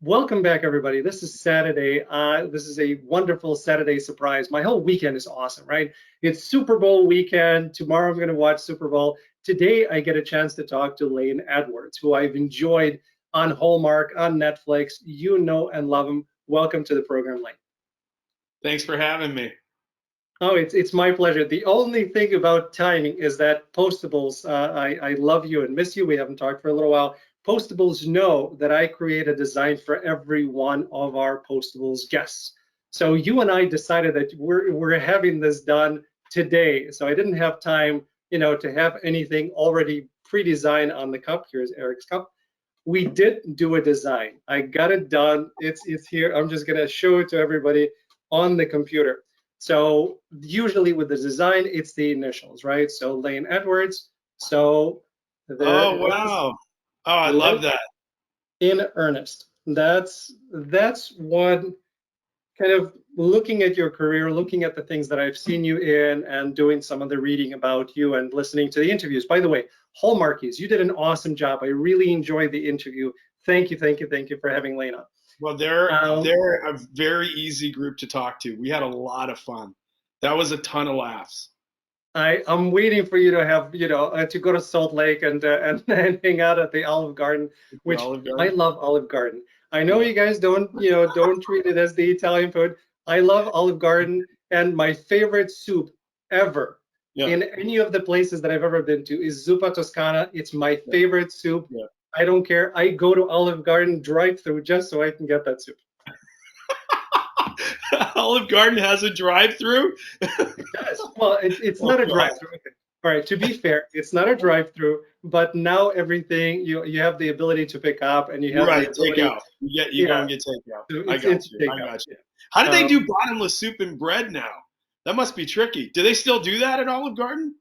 Welcome back, everybody. This is Saturday. This is a wonderful Saturday surprise. My whole weekend is awesome, right? It's Super Bowl weekend. Tomorrow I'm going to watch Super Bowl. Today I get a chance to talk to Lane Edwards, who I've enjoyed on Hallmark, on Netflix. You know and love him. Welcome to the program, Lane. Thanks for having me. Oh, it's my pleasure. The only thing about timing is that Postables, I love you and miss you. We haven't talked for a little while. Postables know that I create a design for every one of our Postables guests. So you and I decided that we're having this done today. So I didn't have time, to have anything already pre-designed on the cup. Here's Eric's cup. We did do a design. I got it done. It's here. I'm just gonna show it to everybody on the computer. So usually with the design, it's the initials, right? So Lane Edwards. So there Oh, it is. wow. Oh, I Lane love that. in earnest. That's what kind of looking at your career, looking at the things that I've seen you in, and doing some of the reading about you and listening to the interviews. By the way, Hallmarkies, you did an awesome job. I really enjoyed the interview. Thank you, thank you, thank you for having Lane on. Well, they're Um, they're a very easy group to talk to. We had a lot of fun. That was a ton of laughs. I'm waiting for you to have, to go to Salt Lake and hang out at the Olive Garden, The which Olive I Garden. love Olive Garden. I know Yeah. you guys don't treat it as the Italian food. I love Olive Garden, and my favorite soup ever Yeah. in any of the places that I've ever been to is zuppa Toscana. It's my Yeah. favorite soup. Yeah. I don't care. I go to Olive Garden drive-through just so I can get that soup. Olive Garden has a drive-through. It does. Well, it's Oh not a God. drive-through. Okay. All right. To be fair, it's not a drive-through, but now everything you have the ability to pick up, and you have the Right, ability. takeout. You go Yeah. and get takeout. So I got it's you. I takeout. got you. Yeah. How do they Um, do bottomless soup and bread now? That must be tricky. Do they still do that at Olive Garden?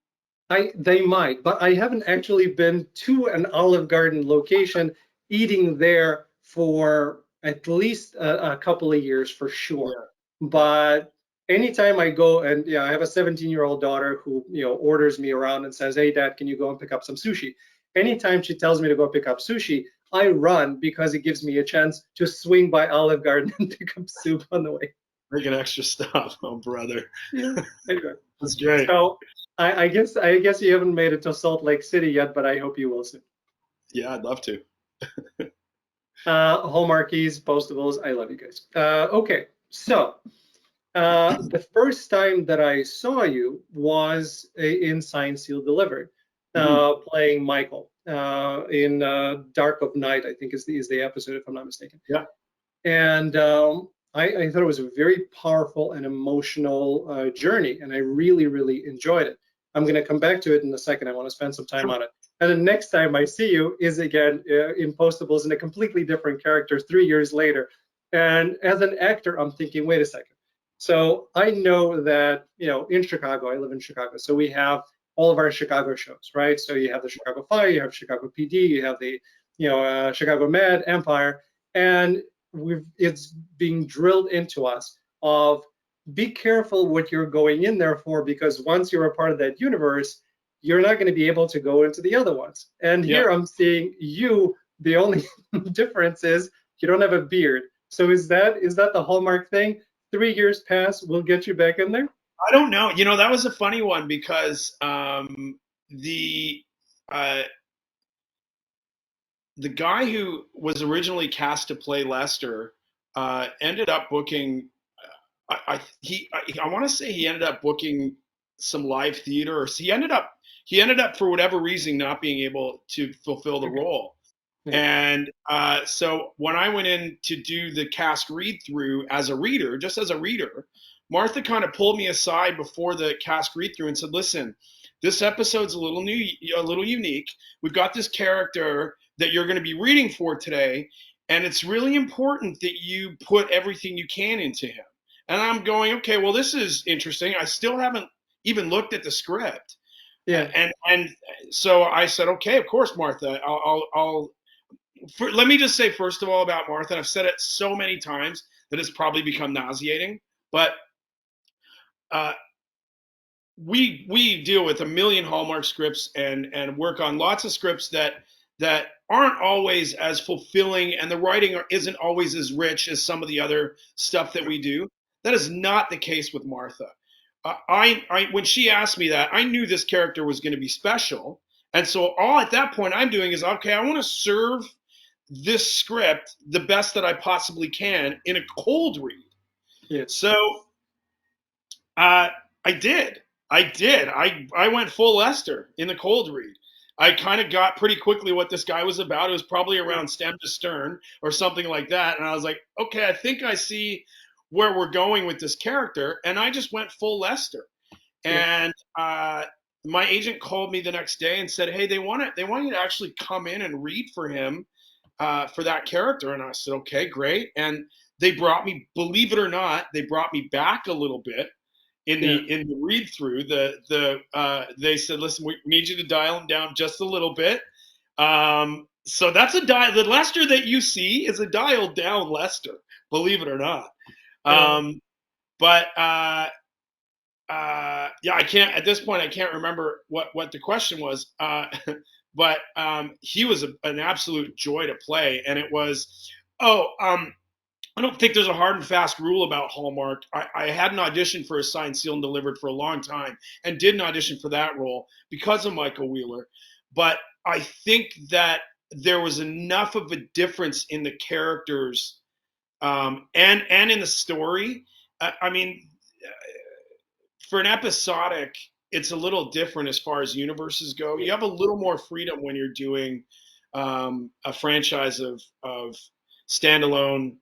they might, but I haven't actually been to an Olive Garden location eating there for at least a couple of years for sure. Yeah. Yeah. But anytime I go, and yeah, I have a 17-year-old daughter who orders me around and says, "Hey, Dad, can you go and pick up some sushi?" Anytime she tells me to go pick up sushi, I run because it gives me a chance to swing by Olive Garden and pick up soup on the way. Make an extra stop. Oh, brother. Yeah. Anyway. That's great. So I guess you haven't made it to Salt Lake City yet, but I hope you will soon. Yeah, I'd love to. Hallmarkies, Postables, I love you guys. Okay, so the first time that I saw you was in Signed, Sealed, Delivered, Mhm. playing Michael in Dark of Night, I think is the episode, if I'm not mistaken. Yeah. And I thought it was a very powerful and emotional journey, and I really, really enjoyed it. I'm going to come back to it in a second. I want to spend some time Sure. on it. And the next time I see you is again in Postables in a completely different character 3 years later. And as an actor, I'm thinking, wait a second. So I know that, in Chicago, I live in Chicago. So we have all of our Chicago shows, right? So you have the Chicago Fire, you have Chicago PD, you have the, Chicago Med, Empire. And it's being drilled into us of be careful what you're going in there for, because once you're a part of that universe, you're not going to be able to go into the other ones. And Yeah. here I'm seeing you. The only difference is you don't have a beard. So is that the Hallmark thing? 3 years pass, we'll get you back in there. I don't know. That was a funny one because the uh, the guy who was originally cast to play Lester ended up booking. I want to say he ended up booking some live theater, or he ended up for whatever reason not being able to fulfill the Okay. role. Yeah. And so when I went in to do the cast read through as a reader, just as a reader, Martha kind of pulled me aside before the cast read through and said, "Listen, this episode's a little unique. We've got this character that you're going to be reading for today, and it's really important that you put everything you can into him." And I'm going, "Okay, well, this is interesting. I still haven't even looked at the script." Yeah. And so I said, "Okay, of course, Martha. Let me just say first of all about Martha, and I've said it so many times that it's probably become nauseating, but uh, we deal with a million Hallmark scripts and work on lots of scripts that aren't always as fulfilling, and the writing isn't always as rich as some of the other stuff that we do. That is not the case with Martha. When she asked me that, I knew this character was going to be special, and so all at that point I'm doing is, okay, I want to serve this script the best that I possibly can in a cold read. Yeah. So I did. I went full Lester in the cold read. I kind of got pretty quickly what this guy was about. It was probably around stem to stern or something like that. And I was like, okay, I think I see where we're going with this character. And I just went full Lester. Yeah. And my agent called me the next day and said, hey, they want you to actually come in and read for him for that character. And I said, okay, great. And they brought me, believe it or not, they brought me back a little bit in the read through. They said, listen, we need you to dial him down just a little bit. So that's the Lester that you see is a dialed down Lester, believe it or not. But yeah, I can't at this point. I can't remember what the question was. But he was an absolute joy to play, and it was. I don't think there's a hard and fast rule about Hallmark. I had an audition for a Signed, Sealed, and Delivered for a long time, and did an audition for that role because of Michael Wheeler. But I think that there was enough of a difference in the characters and in the story. I mean, for an episodic, it's a little different as far as universes go. You have a little more freedom when you're doing a franchise of standalone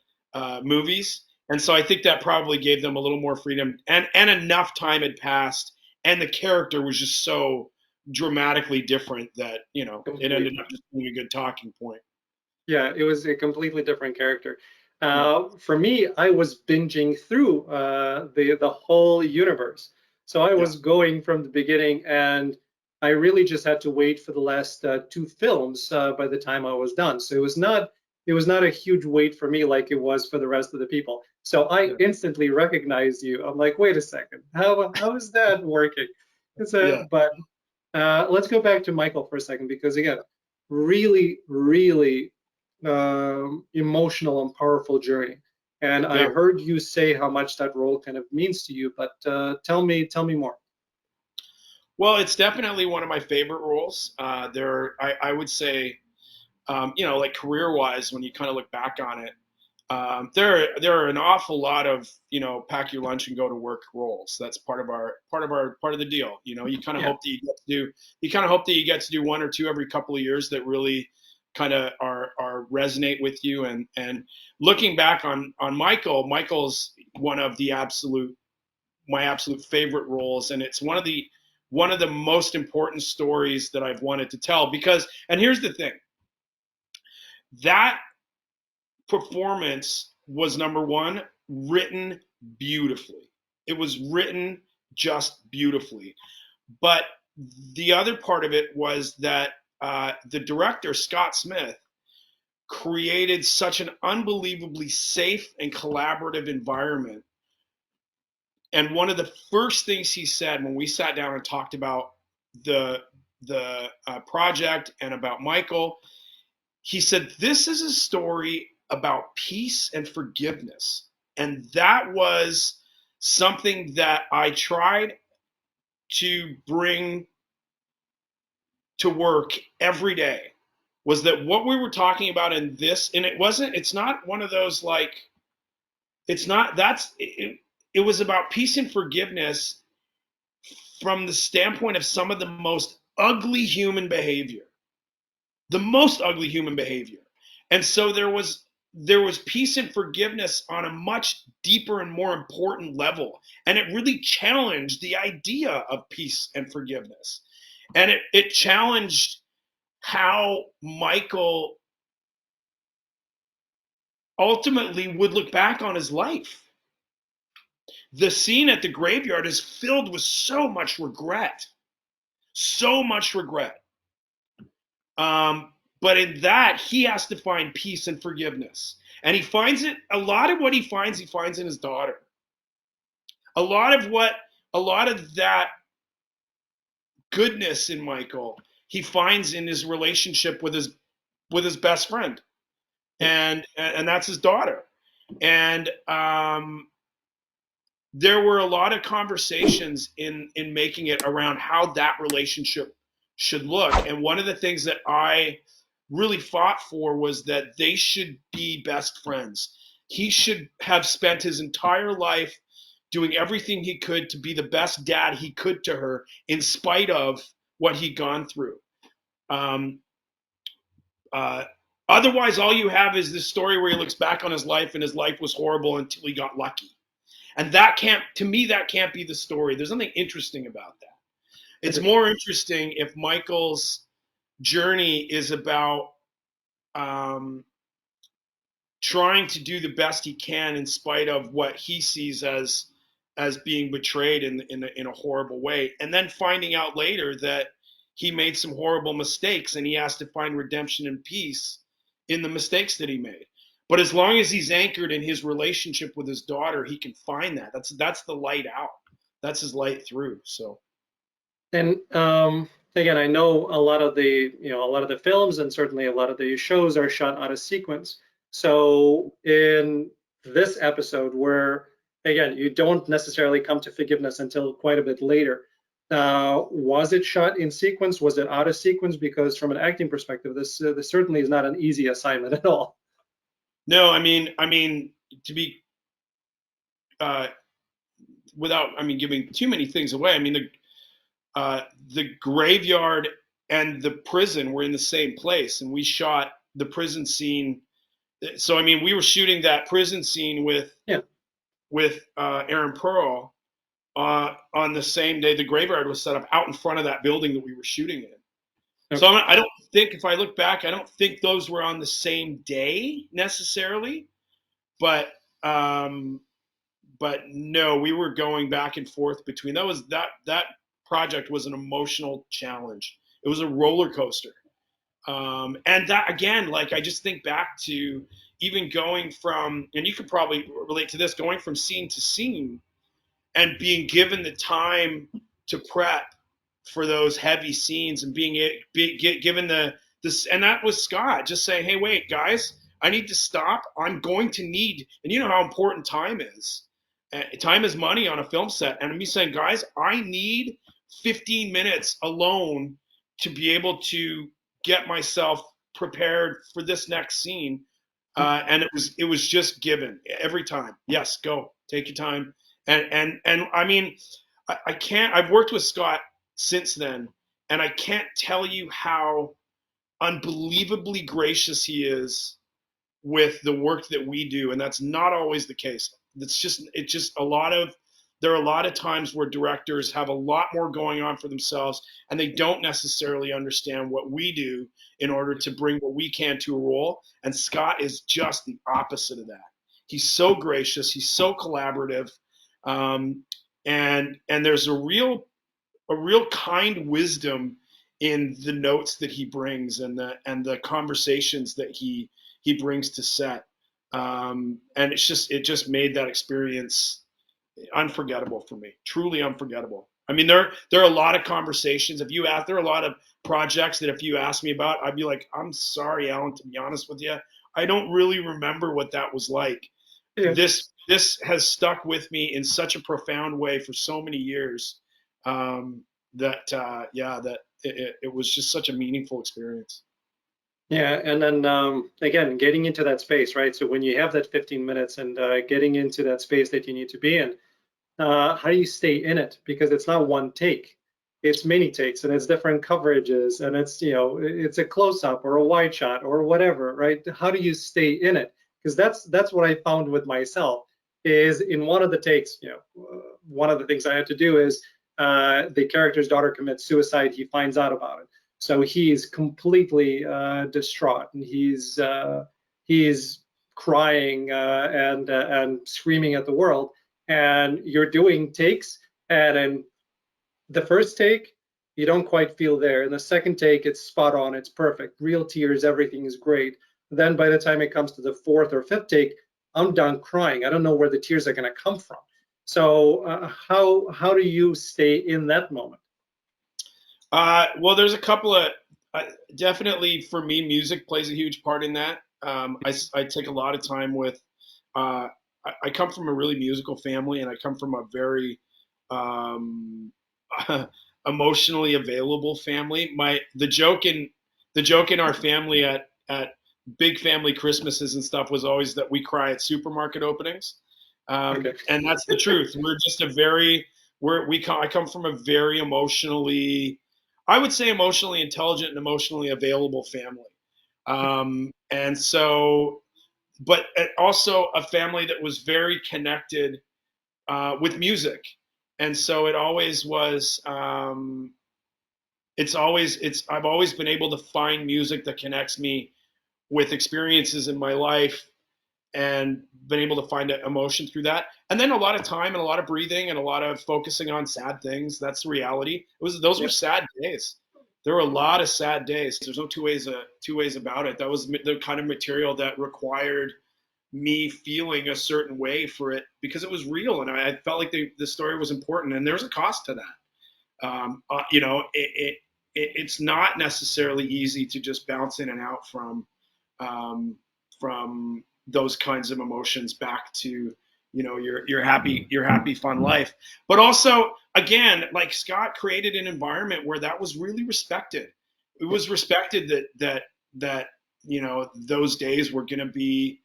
movies. And so I think that probably gave them a little more freedom, and enough time had passed, and the character was just so dramatically different that, it ended up just being a good talking point. Yeah, it was a completely different character. For me, I was binging through the whole universe. So I Yeah. was going from the beginning, and I really just had to wait for the last two films by the time I was done. So it was not a huge wait for me like it was for the rest of the people. So I Yeah. instantly recognized you. I'm like, wait a second, how is that working? Yeah. But let's go back to Michael for a second, because again, really, really emotional and powerful journey. And I Yeah. heard you say how much that role kind of means to you, but tell me more. Well, it's definitely one of my favorite roles. I would say, like career wise, when you kind of look back on it, there are an awful lot of, pack your lunch and go to work roles. That's part of the deal. You kind of Yeah, hope that you kind of hope that you get to do one or two every couple of years that really kind of are resonate with you. And looking back on Michael's one of my absolute favorite roles, and it's one of the most important stories that I've wanted to tell, because, and here's the thing, that performance was, number one, written beautifully. It was written just beautifully. But the other part of it was that the director, Scott Smith, created such an unbelievably safe and collaborative environment. And one of the first things he said when we sat down and talked about the project and about Michael, he said, this is a story about peace and forgiveness. And that was something that I tried to bring to work every day, was that what we were talking about in this, and it's not one of those, like, it's not, it was about peace and forgiveness from the standpoint of some of the most ugly human behavior, the most ugly human behavior. And so there was peace and forgiveness on a much deeper and more important level. And it really challenged the idea of peace and forgiveness. And it challenged how Michael ultimately would look back on his life. The scene at the graveyard is filled with so much regret, so much regret. But in that, he has to find peace and forgiveness. And he finds it, a lot of what he finds in his daughter. A lot of that goodness in Michael, he finds in his relationship with with his best friend, and that's his daughter. And there were a lot of conversations in making it around how that relationship should look. And one of the things that I really fought for was that they should be best friends. He should have spent his entire life doing everything he could to be the best dad he could to her, in spite of what he'd gone through. Um, uh, Otherwise, all you have is this story where he looks back on his life and his life was horrible until he got lucky. And that can't, to me, that can't be the story. There's nothing interesting about that. It's more interesting if Michael's journey is about trying to do the best he can in spite of what he sees as being betrayed in a horrible way, and then finding out later that he made some horrible mistakes and he has to find redemption and peace in the mistakes that he made. But as long as he's anchored in his relationship with his daughter, he can find that. That's the light out. That's his light through. So, And again, I know a lot of the films and certainly a lot of the shows are shot out of sequence. So in this episode, where again you don't necessarily come to forgiveness until quite a bit later, was it shot in sequence? Was it out of sequence? Because from an acting perspective, this certainly is not an easy assignment at all. no, I mean, to be without, giving too many things away. I mean, the graveyard and the prison were in the same place, and we shot the prison scene. So, I mean, we were shooting that prison scene with Aaron Pearl on the same day the graveyard was set up out in front of that building that we were shooting in. Okay. So I don't think, if I look back, I don't think those were on the same day necessarily, but no, we were going back and forth between. That project was an emotional challenge. It was a roller coaster. And that, again, like, I just think back to even going from, and you could probably relate to this, going from scene to scene and being given the time to prep for those heavy scenes, and being given this, and that was Scott just saying, hey, wait, guys, I need to stop. I'm going to need, and you know how important time is. Time is money on a film set. And me saying, guys, I need 15 minutes alone to be able to get myself prepared for this next scene. And it was just given every time. Yes, go, take your time. And I mean, I can't, I've worked with Scott since then, and I can't tell you how unbelievably gracious he is with the work that we do. And that's not always the case. It's just there are a lot of times where directors have a lot more going on for themselves, and they don't necessarily understand what we do in order to bring what we can to a role. And Scott is just the opposite of that. He's so gracious. He's so collaborative. And there's a real kind wisdom in the notes that he brings, and the conversations that he brings to set. And it just made that experience unforgettable for me, truly unforgettable. I mean, there are a lot of conversations. There are a lot of projects that if you ask me about, I'd be like, I'm sorry, Alan, to be honest with you, I don't really remember what that was like. Yeah. This has stuck with me in such a profound way for so many years, that it was just such a meaningful experience. Yeah, and then again, getting into that space, right? So when you have that 15 minutes and getting into that space that you need to be in, how do you stay in it? Because it's not one take, it's many takes, and it's different coverages, and it's a close-up or a wide shot or whatever, right? How do you stay in it? Because that's what I found with myself. Is in one of the takes, one of the things I had to do is the character's daughter commits suicide. He finds out about it. So he's completely distraught, and he's crying and screaming at the world. And you're doing takes, and in the first take, you don't quite feel there. In the second take, it's spot on, it's perfect, real tears, everything is great. Then by the time it comes to the fourth or fifth take, I'm done crying. I don't know where the tears are going to come from. So how do you stay in that moment? Well, there's a couple of Definitely for me, music plays a huge part in that. I take a lot of time with. I come from a really musical family, and I come from a very um, emotionally available family. The joke in our family at big family Christmases and stuff was always that we cry at supermarket openings, Okay. and that's the truth. We're just a very I come from a very emotionally, I would say emotionally intelligent and emotionally available family. And so, but also a family that was very connected with music. And so it always was, I've always been able to find music that connects me with experiences in my life and been able to find emotion through that. And then a lot of time and a lot of breathing and a lot of focusing on sad things. That's the reality. Those were Yeah. sad days. There were a lot of sad days. There's no two ways about it. That was the kind of material that required me feeling a certain way for it because it was real and I felt like the story was important and there's a cost to that. You know, it's not necessarily easy to just bounce in and out um, from those kinds of emotions back to your happy fun life. But also, again, like Scott created an environment where that was really respected. It was respected that those days were going to be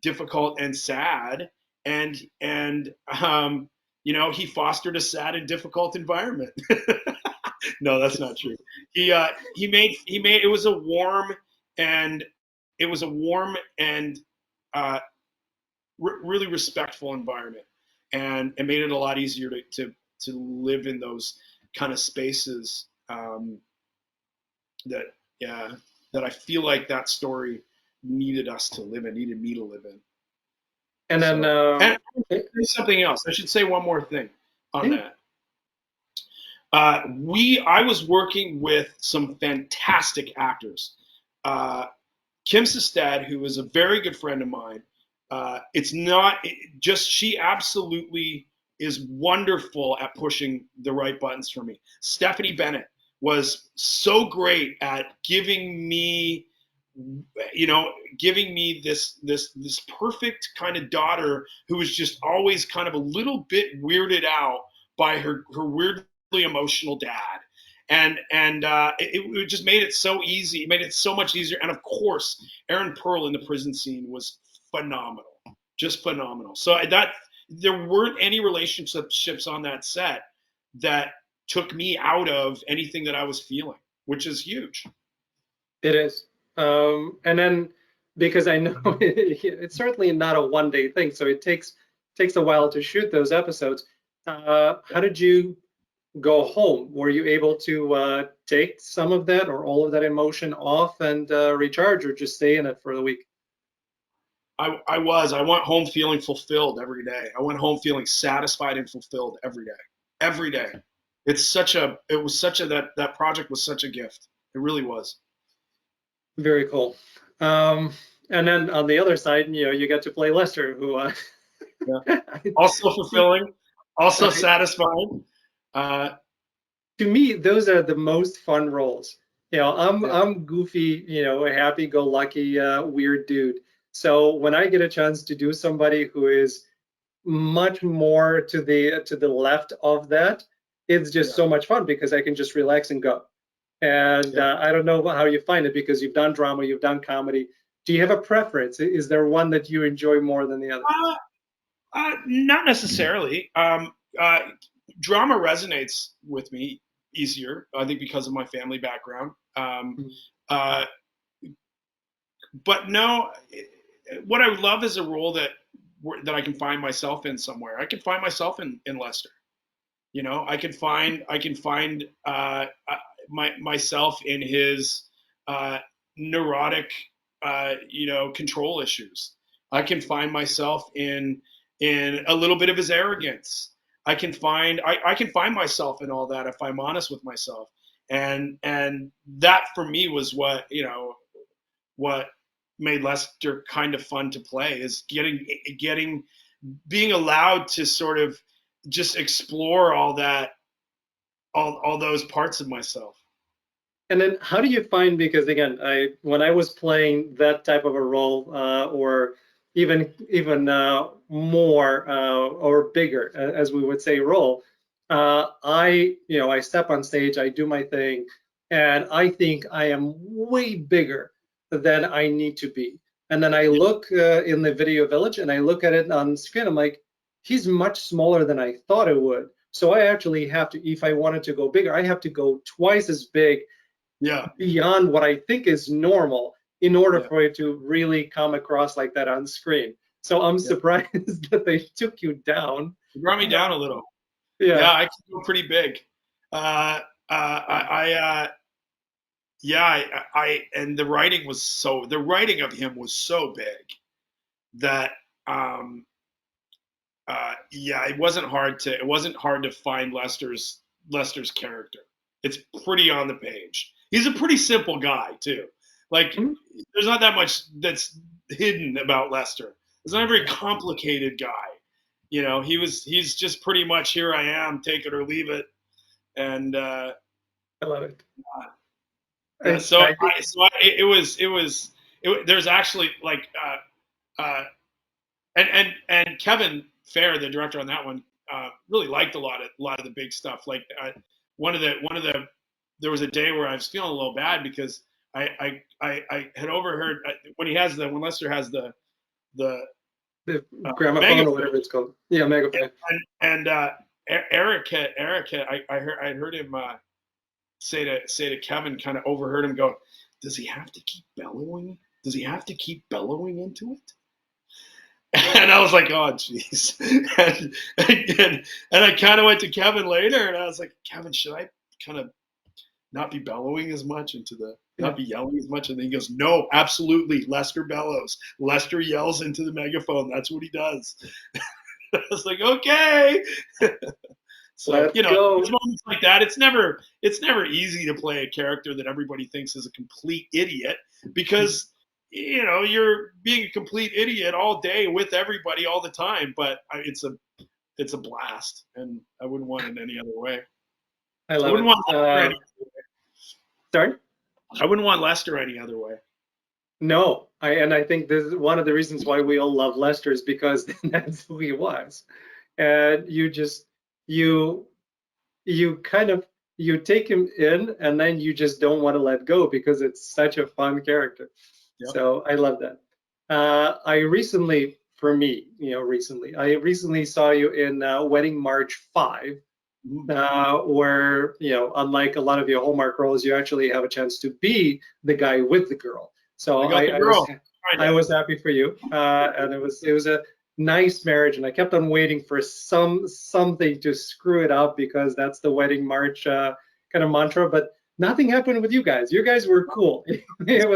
difficult and sad, and he fostered a sad and difficult environment. No, that's not true. He made it was a warm and uh, really respectful environment, and it made it a lot easier to live in those kind of spaces that yeah that I feel like that story needed us to live in, needed me to live in. And then, So, and there's something else. I should say one more thing on yeah, that. I was working with some fantastic actors. Uh, Kim Sestad, who is a very good friend of mine, it's not just she absolutely is wonderful at pushing the right buttons for me. Stephanie Bennett was so great at giving me this perfect kind of daughter who was just always kind of a little bit weirded out by her weirdly emotional dad, and it just made it so easy. It made it so much easier. And of course, Aaron Pearl in the prison scene was phenomenal, just phenomenal. So that there weren't any relationships on that set that took me out of anything that I was feeling, which is huge. it is. And then because I know it's certainly not a one-day thing, so it takes a while to shoot those episodes. How did you go home? Were you able to take some of that or all of that emotion off and recharge, or just stay in it for the week? I went home feeling fulfilled every day. I went home feeling satisfied and fulfilled every day. Every day. That project was such a gift. It really was. Very cool. Um, and then on the other side, you get to play Lester, who Yeah. I, Also fulfilling, also I, satisfying. Uh, to me, those are the most fun roles. I'm yeah, I'm goofy, a happy-go-lucky, weird dude. So when I get a chance to do somebody who is much more to the left of that, it's just yeah, so much fun because I can just relax and go. And yeah. I don't know how you find it because you've done drama, you've done comedy. Do you have a preference? Is there one that you enjoy more than the other? Uh, Not necessarily. Drama resonates with me easier, I think, because of my family background. Mhm. Uh, but no, what I would love is a role that I can find myself in somewhere. I can find myself in Lester. I can find myself in his uh, neurotic control issues. I can find myself in a little bit of his arrogance. I can find myself in all that if I'm honest with myself. And that for me was what made Lester kind of fun to play, is getting being allowed to sort of just explore all those parts of myself. And then how do you find, because again, when I was playing that type of a role, or even more or bigger, as we would say, role, I step on stage, I do my thing, and I think I am way bigger than I need to be. And then I Yeah, look in the video village and I look at it on screen. I'm like, he's much smaller than I thought it would. So I actually have to, if I wanted to go bigger, I have to go twice as big yeah, beyond what I think is normal in order yeah, for it to really come across like that on screen. So I'm yeah. surprised that they took you down. It brought me Uh, down a little. Yeah, yeah, I can go pretty big. Yeah, and the writing of him was so big that, um, yeah, it wasn't hard to find Lester's character. It's pretty on the page. He's a pretty simple guy too. Like, mhm, there's not that much that's hidden about Lester. He's not a very complicated guy. He's just pretty much, here I am, take it or leave it. And I love it. yeah, I, I think there's actually like, and Kevin Fair, the director on that one, really liked a lot of the big stuff. Like, one of the there was a day where I was feeling a little bad because I had overheard, when Lester has the the gramophone or megaphone. whatever it's called. Yeah, megaphone. And I heard him say to Kevin, kind of overheard him go, "Does he have to keep bellowing? Does he have to keep bellowing into it?" And I was like, "Oh, jeez." And I kind of went to Kevin later, and I was like, "Kevin, should I kind of not be bellowing as much Yeah, not be yelling as much?" And then he goes, "No, absolutely. Lester bellows. Lester yells into the megaphone. That's what he does." I was like, "Okay." So, let's there's go. moments like that. It's never easy to play a character that everybody thinks is a complete idiot, because you're being a complete idiot all day with everybody all the time. But it's a blast, and I wouldn't want it any other way. I I love wouldn't it. want Lester any. Sorry? I wouldn't want Lester any other way. No, I think this is one of the reasons why we all love Lester is because that's who he was. And you you kind of you take him in and then you just don't want to let go because it's such a fun character. Yep. So I love that. I recently, for me, I recently saw you in Wedding March 5, Mm. where, unlike a lot of your Hallmark roles, you actually have a chance to be the guy with the girl. So I got the I was girl. I Kinda. was happy for you, and it was a nice marriage, and I kept on waiting for something to screw it up because that's the Wedding March kind of mantra, but nothing happened with you guys. You guys were cool. Sorry. It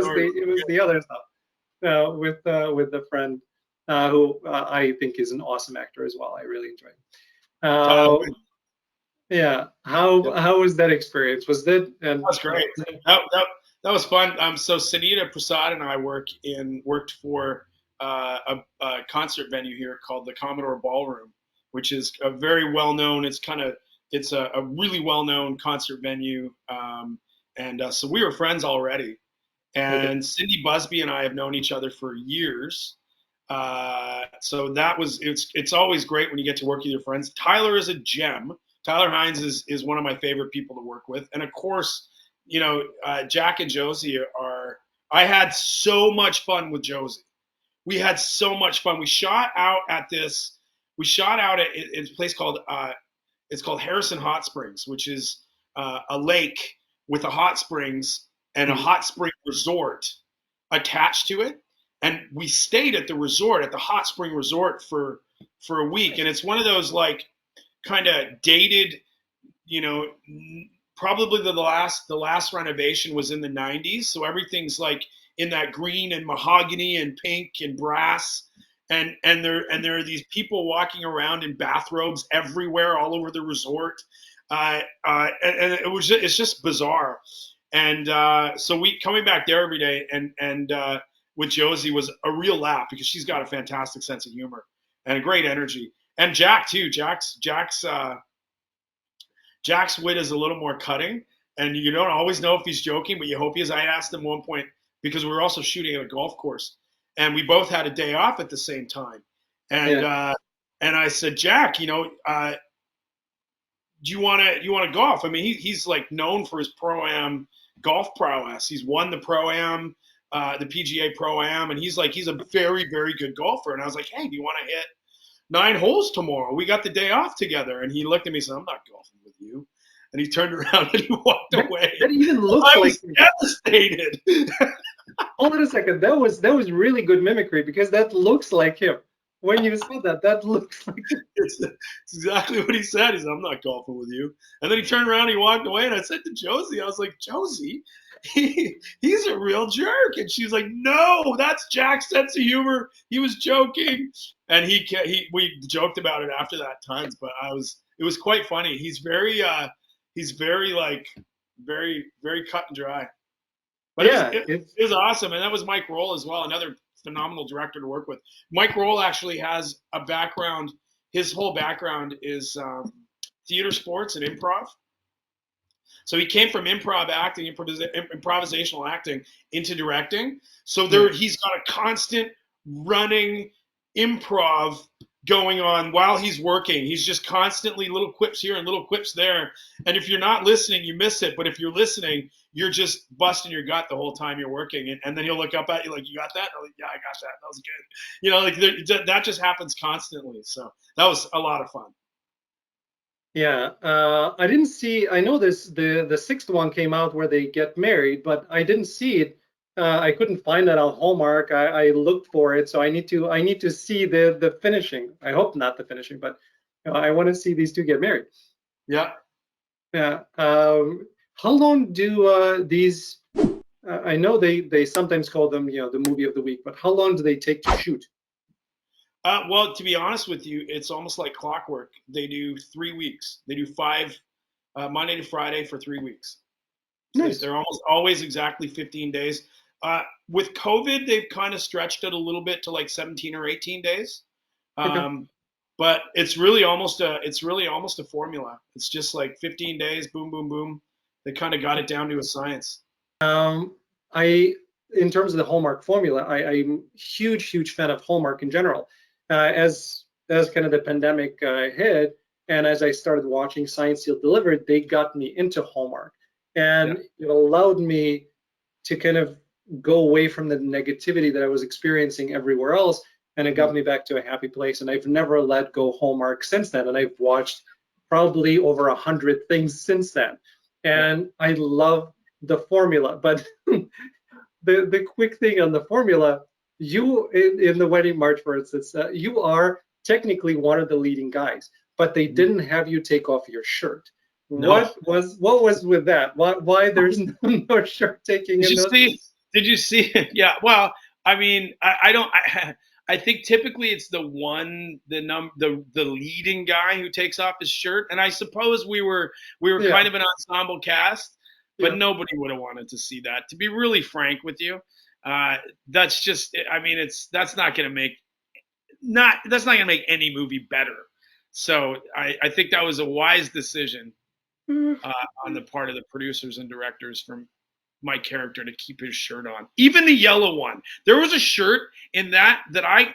was the other stuff with the friend who I think is an awesome actor as well. I really enjoyed. Tyler. Uh, yeah. How was that experience? Was that and That's great. That was fun. So Sanita Prasad and I worked for a concert venue here called the Commodore Ballroom, which is a very well known. It's a really well known concert venue, and so we were friends already. okay? And Cindy Busby and I have known each other for years. So it's always great when you get to work with your friends. Tyler is a gem. Tyler Hines is one of my favorite people to work with, and of course, Jack and Josie are. I had so much fun with Josie. We had so much fun. We shot out at this. We shot out at it's a place called it's called Harrison Hot Springs, which is a lake with a hot springs and a Mhm. hot spring resort attached to it. And we stayed at the resort, at the hot spring resort for a week. And it's one of those, like, kind of dated, you know, probably the last renovation was in the 90s, so everything's like in that green and mahogany and pink and brass, and there are these people walking around in bathrobes everywhere all over the resort, and it's just bizarre. And so we coming back there every day, and with Josie was a real laugh because she's got a fantastic sense of humor and a great energy. And Jack too. Jack's wit is a little more cutting, and you don't always know if he's joking, but you hope he is. I asked him one point because we were also shooting at a golf course, and we both had a day off at the same time, and Yeah. and I said, Jack, do you want to golf? I mean, he's like known for his pro-am golf prowess. He's won the pro-am, the PGA pro-am, and he's a very, very good golfer. And I was like, hey, do you want to hit 9 holes tomorrow? We got the day off together. And he looked at me and said, I'm not golfing with you. And he turned around and he walked away. That even looks I like was devastated. Hold on a second. That was really good mimicry because that looks like him. When you said that, that looks like him. It's exactly what he said. He said, I'm not golfing with you. And then he turned around and he walked away. And I said to Josie, I was like, Josie, he's a real jerk. And she's like, no, that's Jack's sense of humor. He was joking. And we joked about it after that tons, but it was quite funny. He's very like very, very cut and dry. But Yeah, it was awesome. And that was Mike Roll as well, another phenomenal director to work with. Mike Roll actually has a background. His whole background is theater sports and improv. So he came from improv acting, improvisational acting into directing. So he's got a constant running improv going on while he's working. He's just constantly little quips here and little quips there. And if you're not listening, you miss it. But if you're listening, you're just busting your gut the whole time you're working. And then he'll look up at you like, you got that? And I'm like, yeah, I got that. That was good. Like that just happens constantly. So that was a lot of fun. yeah. I didn't see. I know the sixth one came out where they get married, but I didn't see it. I couldn't find that on Hallmark. I looked for it, so I need to see the finishing. I hope not the finishing, but I want to see these two get married. Yeah. Yeah. How long do these? I know they sometimes call them the movie of the week, but how long do they take to shoot? Well, to be honest with you, it's almost like clockwork. They do 3 weeks. They do 5 Monday to Friday for 3 weeks. So Nice. they're almost always exactly 15 days. With COVID, they've kind of stretched it a little bit to like 17 or 18 days. Okay. But it's really almost a formula. It's just like 15 days, boom, boom, boom. They kind of got it down to a science. In terms of the Hallmark formula, I'm huge fan of Hallmark in general. As kind of the pandemic hit, and as I started watching Science Seal Delivered, they got me into Hallmark, and it allowed me to kind of go away from the negativity that I was experiencing everywhere else, and it got me back to a happy place. And I've never let go Hallmark since then, and I've watched probably over 100 things since then, and I love the formula. But the quick thing on the formula, you in the Wedding March, for instance, you are technically one of the leading guys, but they didn't have you take off your shirt. No. What was with that? Why there's no shirt taking? Did you see? Yeah. Well, I mean, I don't. I think typically it's the leading guy who takes off his shirt, and I suppose we were kind of an ensemble cast, but nobody would have wanted to see that. To be really frank with you, that's just. I mean, that's not going to make any movie better. So I think that was a wise decision on the part of the producers and directors from my character to keep his shirt on. Even the yellow one. There was a shirt in that I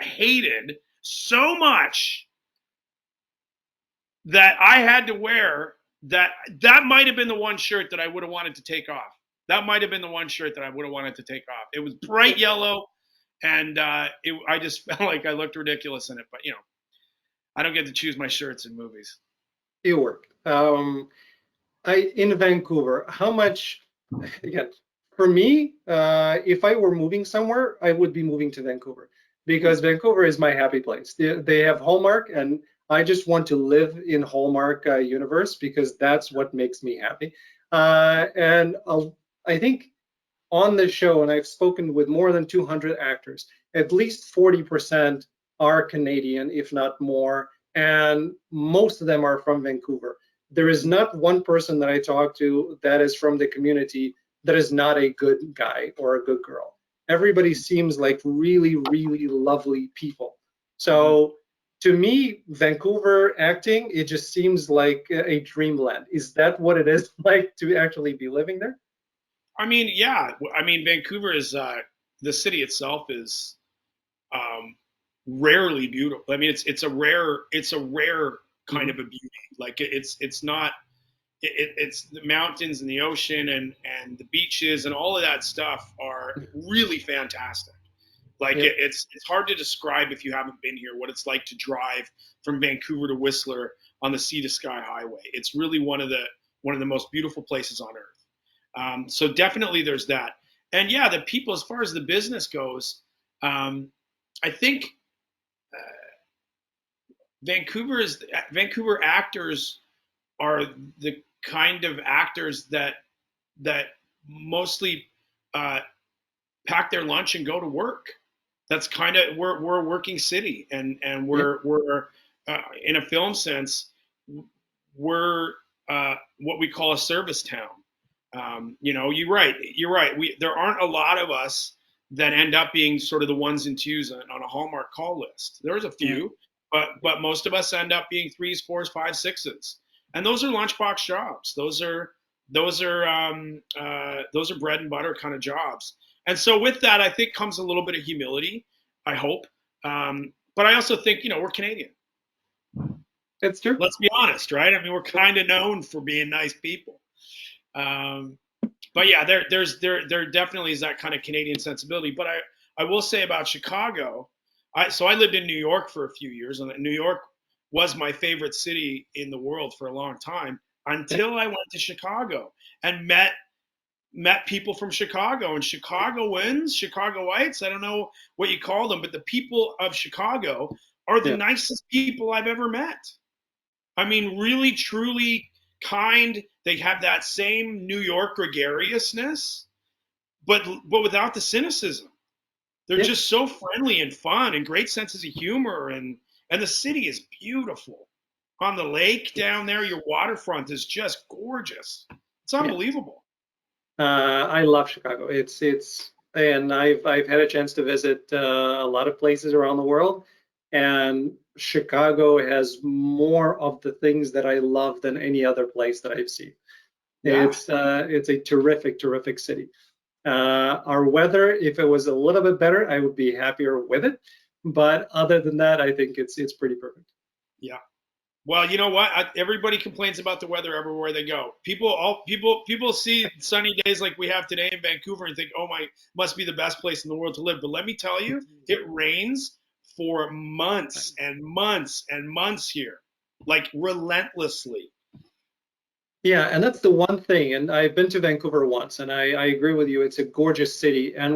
hated so much that I had to wear that might have been the one shirt that I would have wanted to take off. That might have been the one shirt that I would have wanted to take off. It was bright yellow, and I just felt like I looked ridiculous in it. But I don't get to choose my shirts in movies. It worked. In Vancouver, how much? Again, for me, if I were moving somewhere, I would be moving to Vancouver because Vancouver is my happy place. They have Hallmark, and I just want to live in Hallmark universe because that's what makes me happy. And I think on the show, and I've spoken with more than 200 actors, at least 40% are Canadian, if not more, and most of them are from Vancouver. There is not one person that I talk to that is from the community that is not a good guy or a good girl. Everybody seems like really, really lovely people. So to me, Vancouver acting, it just seems like a dreamland. Is that what it is like to actually be living there? I mean, yeah. I mean, Vancouver is the city itself is um, rarely beautiful. I mean, it's a rare kind Mhm. of a beauty. Like it's not it's the mountains and the ocean and the beaches and all of that stuff are really fantastic. Like Yep. it's hard to describe if you haven't been here what it's like to drive from Vancouver to Whistler on the Sea to Sky Highway. It's really one of the most beautiful places on earth. So definitely there's that. And yeah, the people as far as the business goes, um, I think Vancouver actors are the kind of actors that mostly uh, pack their lunch and go to work. That's kind of we're a working city, and Yep. we're in a film sense we're what we call a service town. You know, you're right. You're right. There aren't a lot of us that end up being sort of the ones and twos on a Hallmark call list. There's a Yeah. few, but most of us end up being threes, fours, five, sixes, and those are lunchbox jobs. Those are bread and butter kind of jobs. And so with that, I think comes a little bit of humility. I hope, but I also think we're Canadian. It's true. Let's be honest, right? I mean, we're kind of known for being nice people. Um, but yeah, there definitely is that kind of Canadian sensibility. But I will say about Chicago, so I lived in New York for a few years, and New York was my favorite city in the world for a long time Yeah. until I went to Chicago and met people from Chicago and Chicagoans, Chicagoites. I don't know what you call them, but the people of Chicago are the Yeah. nicest people I've ever met. I mean, really, truly kind. They have that same New York gregariousness, but without the cynicism. They're Yeah. just so friendly and fun and great senses of humor, and the city is beautiful. On the lake down there, your waterfront is just gorgeous. It's Yeah. unbelievable. I love Chicago. And I've had a chance to visit a lot of places around the world, and Chicago has more of the things that I love than any other place that I've seen. Yeah. It's a terrific, terrific city. Our weather, if it was a little bit better, I would be happier with it. But other than that, I think it's pretty perfect. Yeah. Well, you know what? Everybody complains about the weather everywhere they go. People see sunny days like we have today in Vancouver and think, "Oh my, must be the best place in the world to live." But let me tell you, it rains for months and months and months here, like relentlessly. Yeah, and that's the one thing. And I've been to Vancouver once, and I agree with you. It's a gorgeous city. And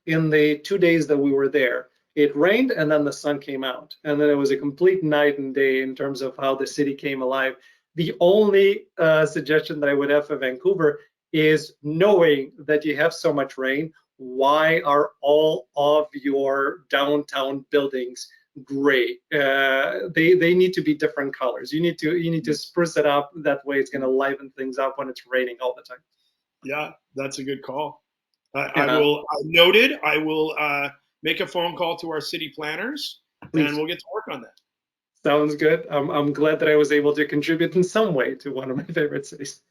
in the 2 days that we were there, it rained and then the sun came out. And then it was a complete night and day in terms of how the city came alive. The only suggestion that I would have for Vancouver is knowing that you have so much rain, why are all of your downtown buildings gray? They need to be different colors. You need to spruce it up. That way, it's going to liven things up when it's raining all the time. Yeah, that's a good call. I Yeah, will. I noted. I will make a phone call to our city planners, and please. we'll get to work on that. Sounds good. I'm glad that I was able to contribute in some way to one of my favorite cities.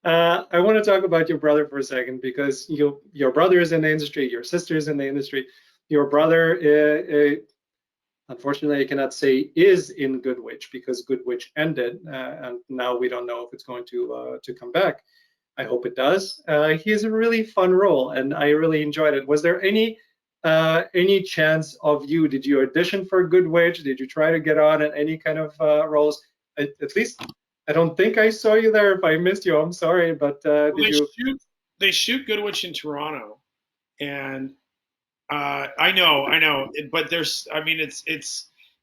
I want to talk about your brother for a second because your brother is in the industry, your sister is in the industry. Your brother, unfortunately, I cannot say is in Good Witch because Good Witch ended, and now we don't know if it's going to come back. I hope it does. He has a really fun role, and I really enjoyed it. Was there any chance of you? Did you audition for Good Witch? Did you try to get on in any kind of roles? At least I don't think I saw you there. If I missed you, I'm sorry. But Well, did you? they shoot Goodwitch in Toronto, and I know, but there's, I mean, it's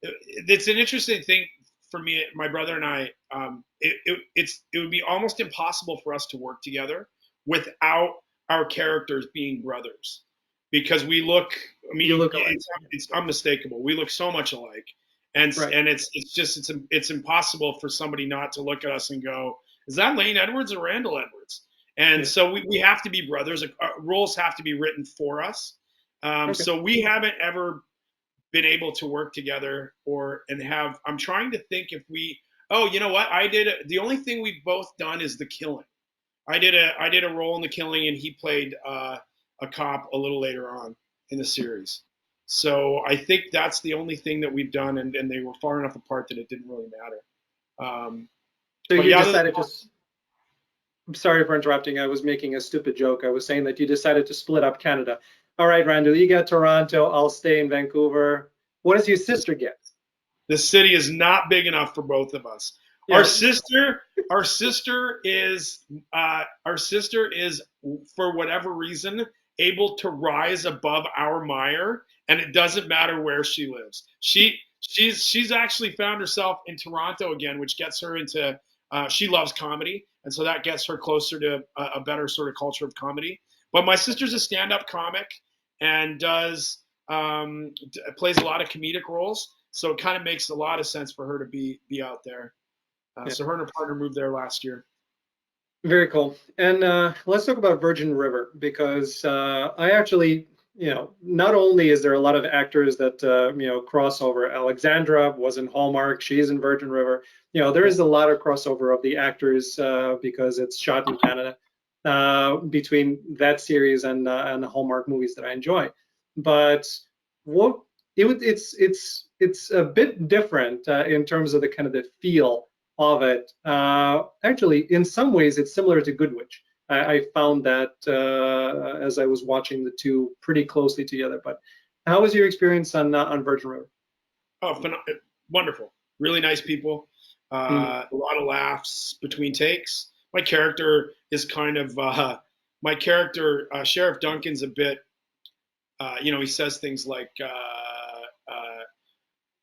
an interesting thing for me, my brother and I. It would be almost impossible for us to work together without our characters being brothers, because we look. I You mean, look alike. it's unmistakable. We look so much alike, Right. and it's impossible for somebody not to look at us and go, "Is that Lane Edwards or Randall Edwards?" And Yeah. so we have to be brothers. Roles have to be written for us. Okay. So we haven't ever been able to work together and have. I'm trying to think if we. Oh, you know what? The only thing we've both done is The Killing. I did a role in The Killing, and he played a cop a little later on in the series. So I think that's the only thing that we've done, and they were far enough apart that it didn't really matter. So But you yeah, decided to. I'm sorry for interrupting. I was making a stupid joke. I was saying that you decided to split up Canada. All right, Randall, you get Toronto. I'll stay in Vancouver. What does your sister get? the city is not big enough for both of us. Yeah. Our sister is for whatever reason able to rise above our mire, and it doesn't matter where she lives. She's actually found herself in Toronto again, which gets her into. She loves comedy, and so that gets her closer to a better sort of culture of comedy. But my sister's a stand-up comic and plays a lot of comedic roles. So it kind of makes a lot of sense for her to be out there. Yeah. So her and her partner moved there last year. Very cool. And let's talk about Virgin River, because I actually, not only is there a lot of actors that, cross over. Alexandra was in Hallmark. She's in Virgin River. There is a lot of crossover of the actors because it's shot in Canada between that series and the Hallmark movies that I enjoy. But what it's a bit different in terms of the kind of the feel of it. Actually, in some ways, it's similar to Good Witch. I found that as I was watching the two pretty closely together. But how was your experience on Virgin River? Oh, wonderful! Really nice people. A lot of laughs between takes. My character is kind of Sheriff Duncan's a bit. He says things like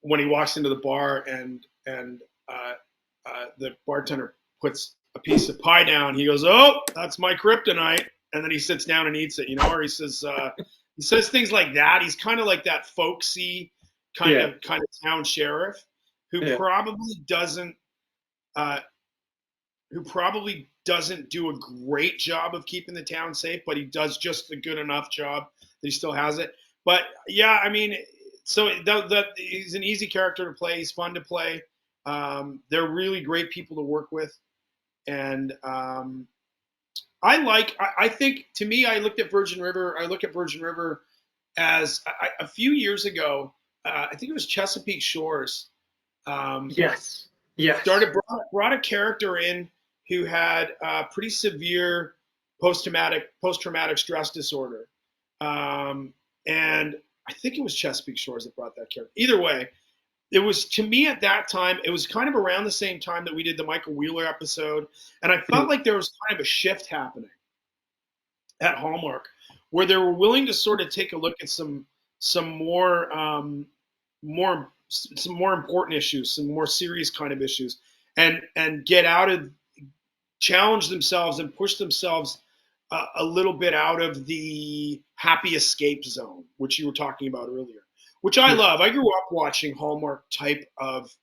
when he walks into the bar and the bartender puts a piece of pie down, he goes, "Oh, that's my kryptonite," and then he sits down and eats it. Or he says things like that. He's kind of like that folksy kind of town sheriff who probably doesn't do a great job of keeping the town safe, but he does just a good enough job that he still has it. But yeah, I mean, so that he's an easy character to play. He's fun to play. They're really great people to work with, and I think, to me, I look at Virgin River as a few years ago. I think it was Chesapeake Shores. Yes. Brought a character in who had pretty severe post-traumatic stress disorder, and I think it was Chesapeake Shores that brought that character. Either way, it was, to me at that time, it was kind of around the same time that we did the Michael Wheeler episode, and I felt like there was kind of a shift happening at Hallmark where they were willing to sort of take a look at some more important issues, some more serious kind of issues, and challenge themselves and push themselves a little bit out of the happy escape zone, which you were talking about earlier, which I love. I grew up watching Hallmark type of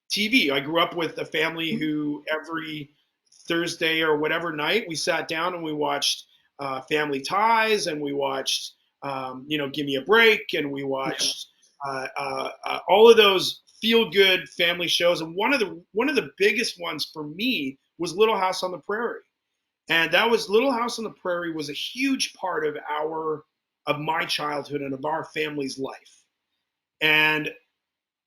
TV. I grew up with a family who every Thursday or whatever night we sat down and we watched Family Ties, and we watched Give Me a Break, and we watched all of those feel good family shows. And one of the biggest ones for me was Little House on the Prairie. And that was Little House on the Prairie was a huge part of my childhood and of our family's life. And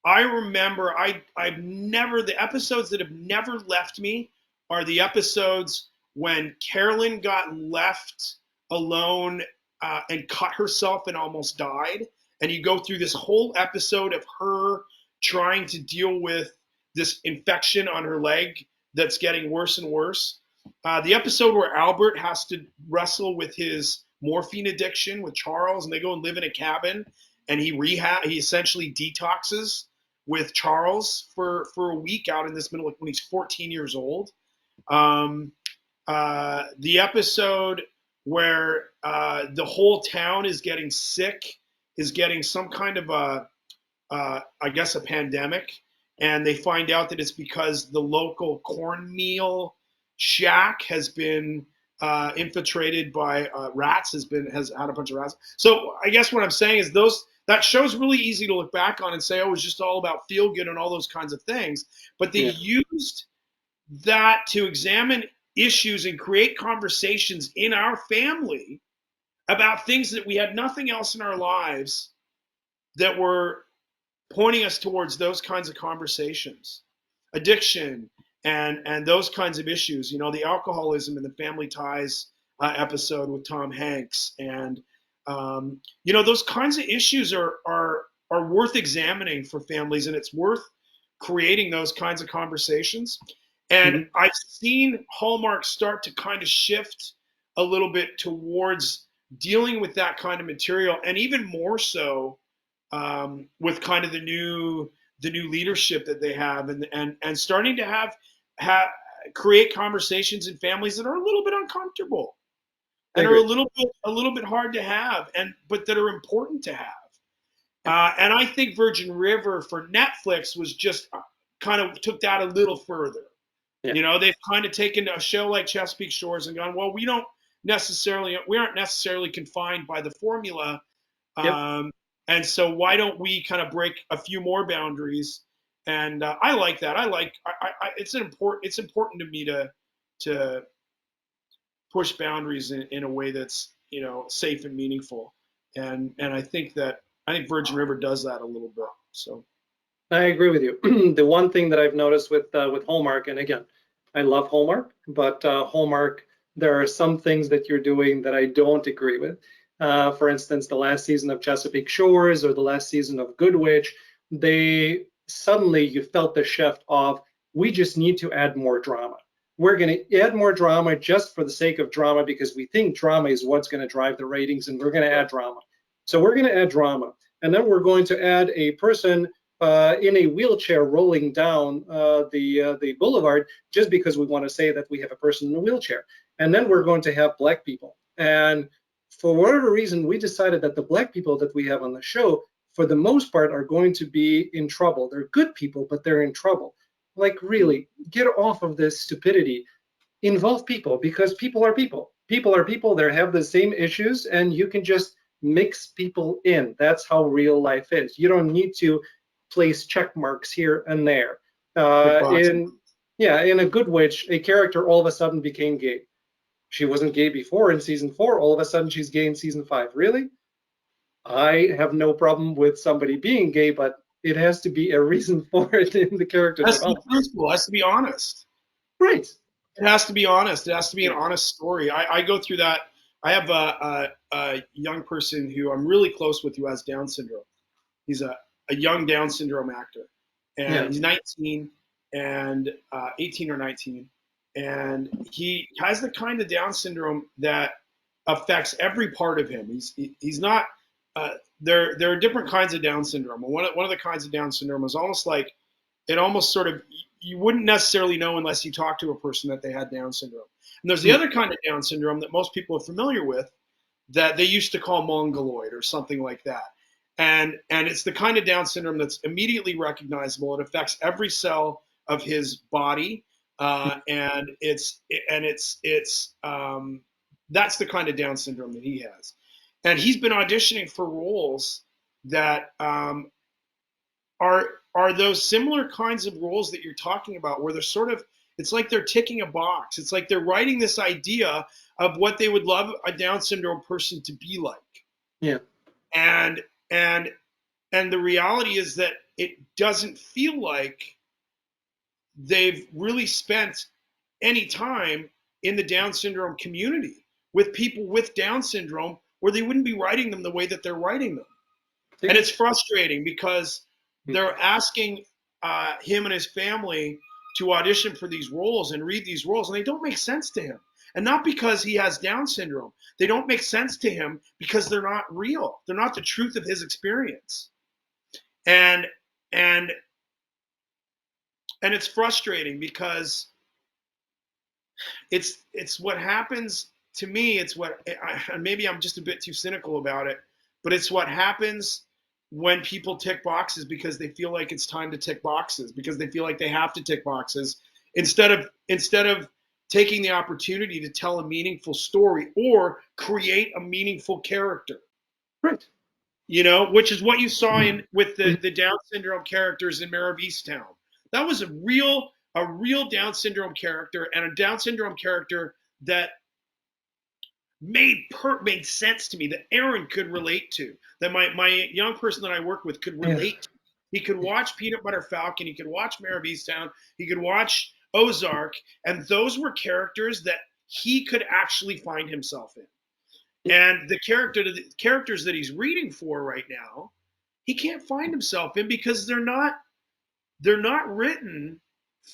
I remember the episodes that have never left me are the episodes when Carolyn got left alone and cut herself and almost died. And you go through this whole episode of her trying to deal with this infection on her leg that's getting worse and worse. The episode where Albert has to wrestle with his morphine addiction with Charles, and they go and live in a cabin, and he essentially detoxes with Charles for a week out in this middle, when he's 14 years old. The episode where the whole town is getting sick, is getting some kind of a pandemic, and they find out that it's because the local cornmeal shack has been infiltrated by rats, has had a bunch of rats. So I guess what I'm saying is that show's really easy to look back on and say, oh, it was just all about feel good and all those kinds of things. But they Yeah. used that to examine issues and create conversations in our family about things that we had nothing else in our lives that were pointing us towards those kinds of conversations, addiction, and those kinds of issues. You know, the alcoholism and the family ties episode with Tom Hanks, and you know, those kinds of issues are worth examining for families, and it's worth creating those kinds of conversations. And Mhm. I've seen Hallmark start to kind of shift a little bit towards dealing with that kind of material, and even more so with kind of the new leadership that they have, and starting to have create conversations in families that are a little bit uncomfortable I and are agree. a little bit hard to have, and but that are important to have. And I think Virgin River for Netflix was just kind of took that a little further. Yeah. You know, they've kind of taken a show like Chesapeake Shores and gone, well, we aren't necessarily confined by the formula, Yep. and so why don't we kind of break a few more boundaries? And I like that. It's important to me to push boundaries in a way that's, you know, safe and meaningful. And I think Virgin River does that a little bit. So I agree with you. The one thing that I've noticed with Hallmark, and again, I love Hallmark, but Hallmark, there are some things that you're doing that I don't agree with. For instance, the last season of Chesapeake Shores or the last season of Good Witch, they suddenly you felt the shift of we just need to add more drama. We're going to add more drama just for the sake of drama because we think drama is what's going to drive the ratings, and we're going to add drama. So we're going to add drama, and then we're going to add a person in a wheelchair rolling down the boulevard just because we want to say that we have a person in a wheelchair. And then we're going to have black people. And for whatever reason, we decided that the black people that we have on the show, for the most part, are going to be in trouble. They're good people, but they're in trouble. Like, really, get off of this stupidity. Involve people because people are people. People are people. They have the same issues, and you can just mix people in. That's how real life is. You don't need to place check marks here and there. big boxing. In Yeah, in A Good Witch, a character all of a sudden became gay. She wasn't gay before in season 4. All of a sudden, she's gay in season 5. Really? I have no problem with somebody being gay, but it has to be a reason for it in the character It has to be development. truthful. It has to be honest. Right. It has to be honest. It has to be an Yeah. honest story. I go through that. I have a young person who I'm really close with who has Down syndrome. He's a young Down syndrome actor, and Yeah. he's 19 and 18 or 19, and he has the kind of Down syndrome that affects every part of him. He's not. There are different kinds of Down syndrome. One of the kinds of Down syndrome is almost like it almost sort of you wouldn't necessarily know unless you talk to a person that they had Down syndrome. And there's the Hmm. other kind of Down syndrome that most people are familiar with that they used to call mongoloid or something like that. And it's the kind of Down syndrome that's immediately recognizable. It affects every cell of his body, and it's that's the kind of Down syndrome that he has. And he's been auditioning for roles that are those similar kinds of roles that you're talking about, where they're sort of it's like they're ticking a box. It's like they're writing this idea of what they would love a Down syndrome person to be like, Yeah. and and and the reality is that it doesn't feel like they've really spent any time in the Down syndrome community with people with Down syndrome, where they wouldn't be writing them the way that they're writing them. And Agree. it's frustrating because they're asking him and his family to audition for these roles and read these roles, and they don't make sense to him. And not because he has Down syndrome. They don't make sense to him because they're not real. They're not the truth of his experience. And and and it's frustrating because it's what happens to me. It's what maybe I'm just a bit too cynical about it, but it's what happens when people tick boxes because they feel like it's time to tick boxes, because they feel like they have to tick boxes instead of taking the opportunity to tell a meaningful story or create a meaningful character. Right. you know, which is what you saw in with the Down syndrome characters in Mare of Easttown. That was a real Down syndrome character, and a Down syndrome character that made sense to me, that Aaron could relate to, that my young person that I work with could Yeah. relate to. He could watch Peanut Butter Falcon, he could watch Mare of Easttown, he could watch Ozark, and those were characters that he could actually find himself in. And the characters that he's reading for right now, he can't find himself in because they're not written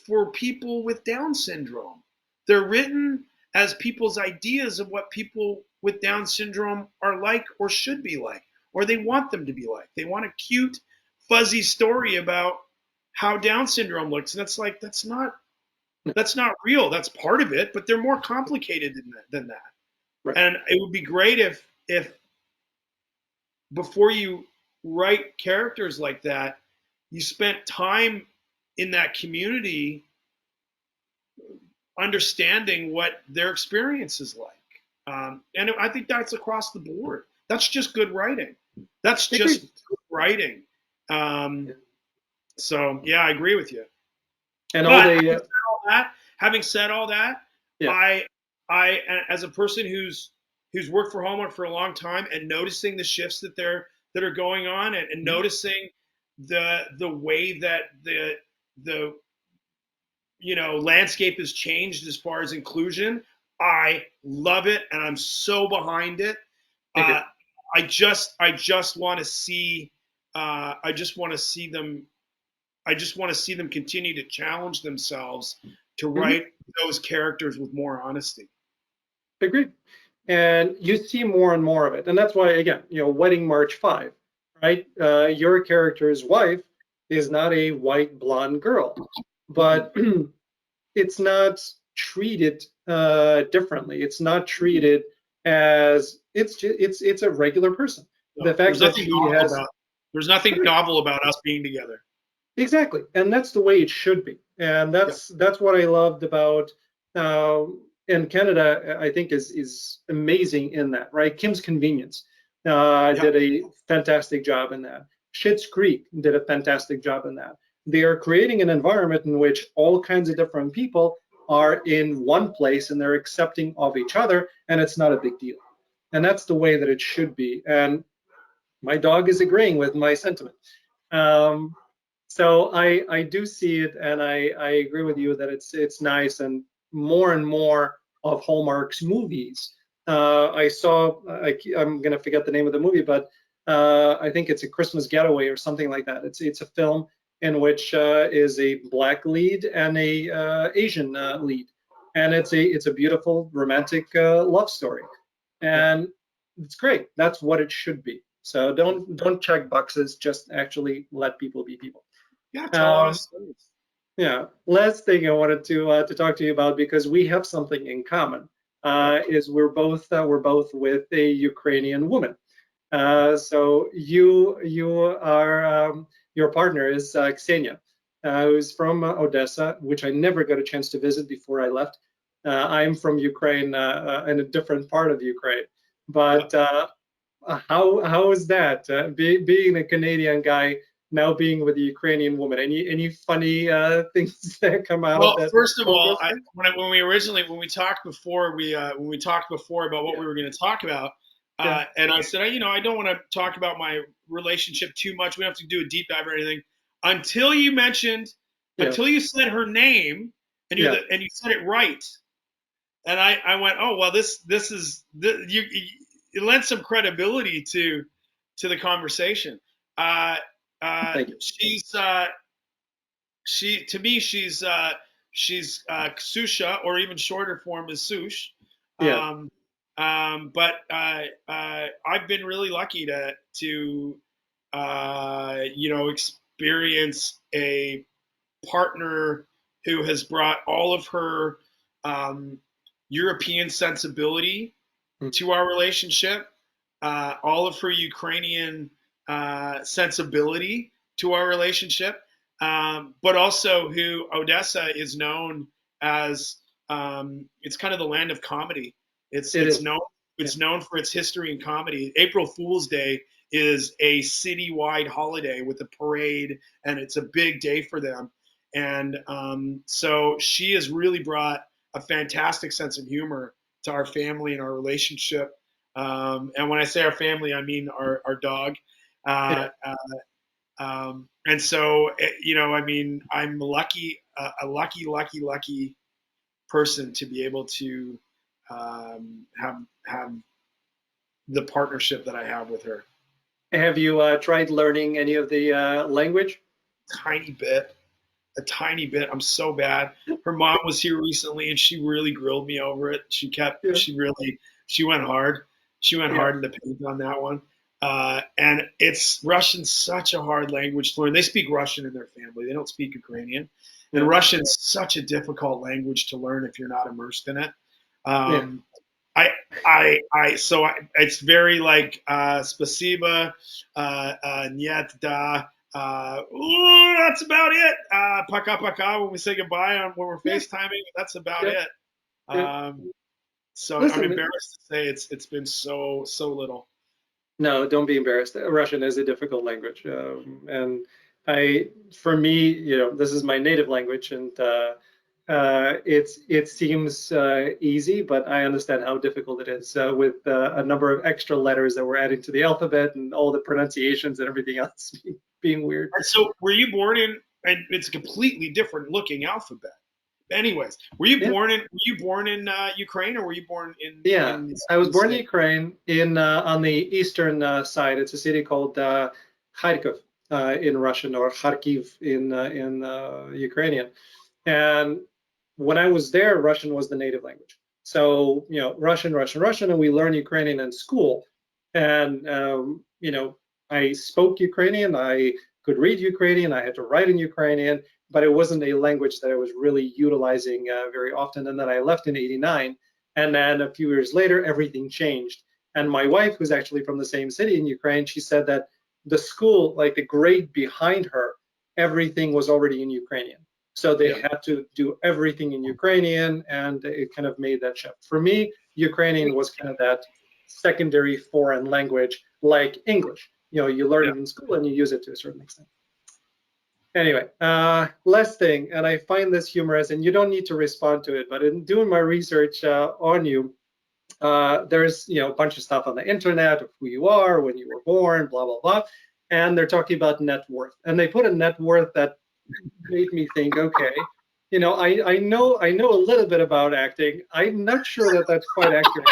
for people with Down syndrome. They're written as people's ideas of what people with Down syndrome are like or should be like, or they want them to be like. They want a cute, fuzzy story about how Down syndrome looks, and it's like that's not real. That's part of it, but they're more complicated than that. Right. And it would be great if before you write characters like that, you spent time in that community understanding what their experience is like. And I think that's across the board. That's just good writing. That's just good writing. So yeah, I agree with you. And all But the having said all that, yeah. I as a person who's worked for Hallmark for a long time and noticing the shifts that are going on, and noticing the way that the landscape has changed as far as inclusion, I love it and I'm so behind it. I just want to see I just want to see them continue to challenge themselves to write those characters with more honesty. Agreed. And you see more and more of it. And that's why, again, Wedding March 5, right? Your character's wife is not a white blonde girl, but it's not treated differently. It's not treated as it's a regular person. The fact that she has there's nothing novel about us being together. Exactly, and that's the way it should be, and that's what I loved about. And Canada, I think, is amazing in that, right? Kim's Convenience did a fantastic job in that. Schitt's Creek did a fantastic job in that. They are creating an environment in which all kinds of different people are in one place and they're accepting of each other, and it's not a big deal. And that's the way that it should be. And my dog is agreeing with my sentiment. Um, so I do see it, and I agree with you that it's nice, and more of Hallmark's movies. I saw I'm gonna forget the name of the movie, but I think it's A Christmas Getaway or something like that. It's a film in which is a black lead and a Asian lead, and it's a beautiful romantic love story, and it's great. That's what it should be. So don't check boxes. Just actually let people be people. Yeah, tell honest stories. Yeah. Last thing I wanted to talk to you about, because we have something in common, is we're both with a Ukrainian woman. So you are your partner is Ksenia, who's from Odessa, which I never got a chance to visit before I left. I'm from Ukraine, in a different part of Ukraine, but how is that being a Canadian guy now being with a Ukrainian woman? Any funny things that come out? Well, That first of all, when we talked before about what we were going to talk about, and I said, I don't want to talk about my relationship too much. We don't have to do a deep dive or anything until you said her name and you said it right, and I went, oh well, it lent some credibility to the conversation. Thank you. She's Ksusha, or even shorter form is Sush. Yeah. But I've been really lucky to experience a partner who has brought all of her European sensibility to our relationship, all of her Ukrainian sensibility to our relationship, but also who Odessa is known as. It's kind of the land of comedy. It's known for its history and comedy. April Fool's Day is a citywide holiday with a parade, and it's a big day for them. And so she has really brought a fantastic sense of humor to our family and our relationship. And when I say our family, I mean our dog. Yeah. And so, you know, I mean, I'm lucky, a lucky person to be able to have the partnership that I have with her. Have you tried learning any of the language? Tiny bit, a tiny bit. I'm so bad. Her mom was here recently, and she really grilled me over it. Yeah. She went hard. She went Yeah. hard in the paint on that one. And Russian's such a hard language to learn. They speak Russian in their family. They don't speak Ukrainian. And Yeah. Russian's such a difficult language to learn if you're not immersed in it. Yeah. So it's very like spasiba, niet, da. That's about it. Paka paka when we say goodbye when we're Yeah. FaceTiming. That's about Yeah. it. Yeah. So I'm Listen, embarrassed to say it's been so little. no, don't be embarrassed. Russian is a difficult language, and for me, this is my native language, and it seems easy, but I understand how difficult it is with a number of extra letters that we're adding to the alphabet and all the pronunciations and everything else being weird. And so, were you born in? And it's a completely different looking alphabet. Anyways, were you born in Ukraine, or were you born in? Yeah, in I was born in States? Ukraine on the eastern side. It's a city called Kharkov in Russian, or Kharkiv in Ukrainian. And when I was there, Russian was the native language. So, Russian, and we learn Ukrainian in school. And, I spoke Ukrainian, I could read Ukrainian, I had to write in Ukrainian, but it wasn't a language that I was really utilizing very often. And then I left in '89. And then a few years later, everything changed. And my wife, who's actually from the same city in Ukraine, she said that the school, like the grade behind her, everything was already in Ukrainian. So they had to do everything in Ukrainian, and it kind of made that shift. For me, Ukrainian was kind of that secondary foreign language, like English. You learn it in school and you use it to a certain extent. Anyway, last thing, and I find this humorous, and you don't need to respond to it, but in doing my research on you, there's a bunch of stuff on the internet of who you are, when you were born, blah blah blah, and they're talking about net worth, and they put a net worth that made me think, okay, I know a little bit about acting. I'm not sure that that's quite accurate,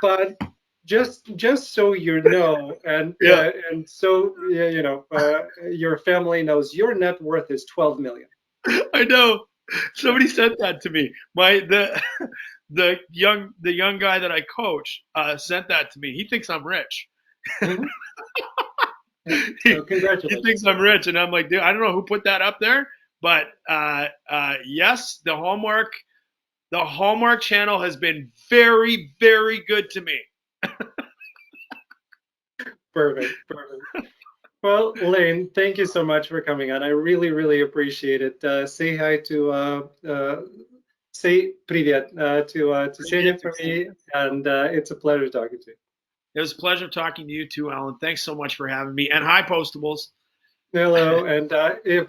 but just so you know, and so your family knows, your net worth is 12 million. I know. Somebody sent that to me. The young guy that I coach sent that to me. He thinks I'm rich. Mm-hmm. So congratulations. He thinks I'm rich, and I'm like, dude, I don't know who put that up there, but yes, the Hallmark channel has been very, very good to me. Perfect. Well, Lane, thank you so much for coming on. I really, really appreciate it. Say hi to say привет to Senya for me, and it's a pleasure talking to you. It was a pleasure talking to you too, Alan. Thanks so much for having me. And hi, Postables. Hello, and if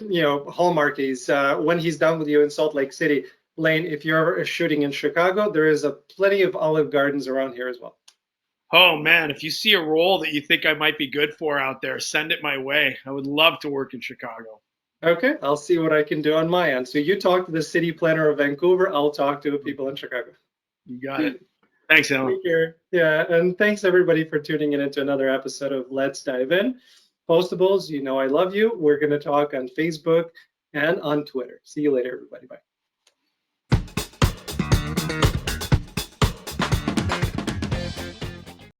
Hallmark is when he's done with you in Salt Lake City, Lane, if you're shooting in Chicago, there is plenty of Olive Gardens around here as well. Oh man, if you see a role that you think I might be good for out there, send it my way. I would love to work in Chicago. Okay, I'll see what I can do on my end. So you talk to the city planner of Vancouver, I'll talk to people in Chicago. You got it. Thanks, Alan. Take care. Yeah, and thanks everybody for tuning in into another episode of Let's Dive In. Postables, I love you. We're going to talk on Facebook and on Twitter. See you later, everybody. Bye.